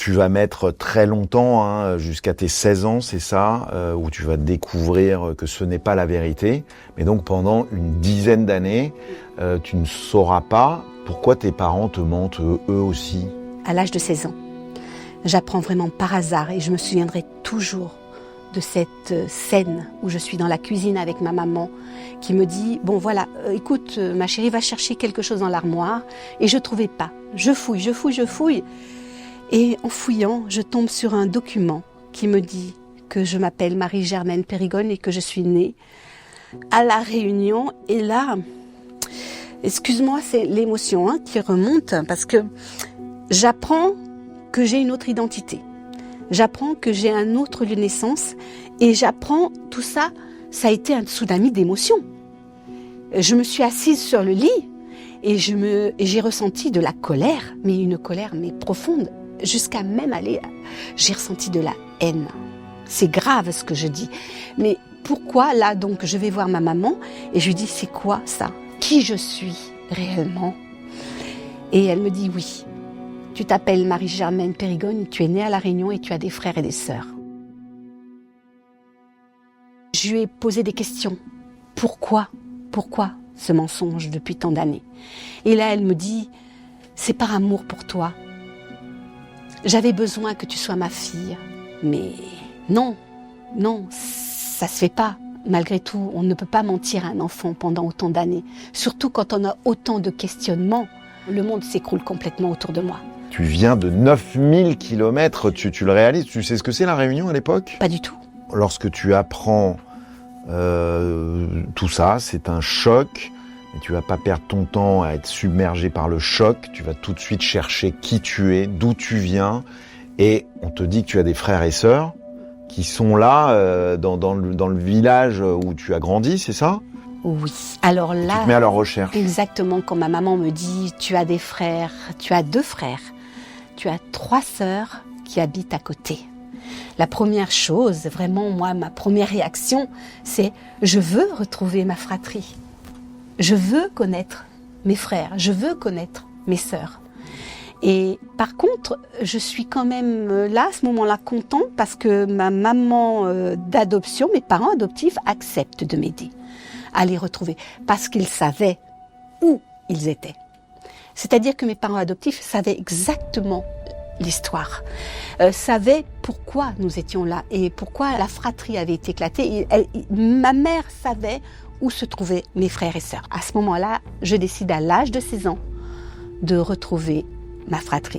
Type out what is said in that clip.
Tu vas mettre très longtemps, hein, jusqu'à tes 16 ans, c'est ça, où tu vas découvrir que ce n'est pas la vérité. Mais donc pendant une dizaine d'années, tu ne sauras pas pourquoi tes parents te mentent eux aussi. À l'âge de 16 ans, j'apprends vraiment par hasard et je me souviendrai toujours de cette scène où je suis dans la cuisine avec ma maman qui me dit « Bon voilà, écoute ma chérie, va chercher quelque chose dans l'armoire. » Et je ne trouvais pas. Je fouille. Et en fouillant, je tombe sur un document qui me dit que je m'appelle Marie-Germaine Périgone et que je suis née à La Réunion. Et là, excuse-moi, c'est l'émotion qui remonte parce que j'apprends que j'ai une autre identité. J'apprends que j'ai un autre lieu de naissance et j'apprends tout ça, ça a été un tsunami d'émotions. Je me suis assise sur le lit et j'ai ressenti de la colère, mais une colère profonde, jusqu'à même j'ai ressenti de la haine. C'est grave ce que je dis, mais pourquoi là donc je vais voir ma maman et je lui dis c'est quoi ça? Qui je suis réellement? Et elle me dit oui. Tu t'appelles Marie-Germaine Périgone, tu es née à La Réunion et tu as des frères et des sœurs. Je lui ai posé des questions. Pourquoi ce mensonge depuis tant d'années? Et là, elle me dit, c'est par amour pour toi. J'avais besoin que tu sois ma fille. Mais non, ça se fait pas. Malgré tout, on ne peut pas mentir à un enfant pendant autant d'années. Surtout quand on a autant de questionnements. Le monde s'écroule complètement autour de moi. Tu viens de 9000 kilomètres, tu le réalises? Tu sais ce que c'est La Réunion à l'époque? Pas du tout. Lorsque tu apprends tout ça, c'est un choc. Mais tu vas pas perdre ton temps à être submergé par le choc. Tu vas tout de suite chercher qui tu es, d'où tu viens. Et on te dit que tu as des frères et sœurs qui sont là dans le village où tu as grandi, c'est ça? Oui. Alors là, tu te mets à leur recherche. Exactement, quand ma maman me dit tu as des frères, tu as 2 frères, tu as 3 sœurs qui habitent à côté. La première chose, vraiment moi, ma première réaction, c'est je veux retrouver ma fratrie. Je veux connaître mes frères, je veux connaître mes sœurs. Et par contre, je suis quand même là, à ce moment-là, contente parce que ma maman d'adoption, mes parents adoptifs, acceptent de m'aider à les retrouver parce qu'ils savaient où ils étaient. C'est-à-dire que mes parents adoptifs savaient exactement l'histoire, savaient pourquoi nous étions là et pourquoi la fratrie avait été éclatée. Ma mère savait où se trouvaient mes frères et sœurs. À ce moment-là, je décide à l'âge de 16 ans de retrouver ma fratrie.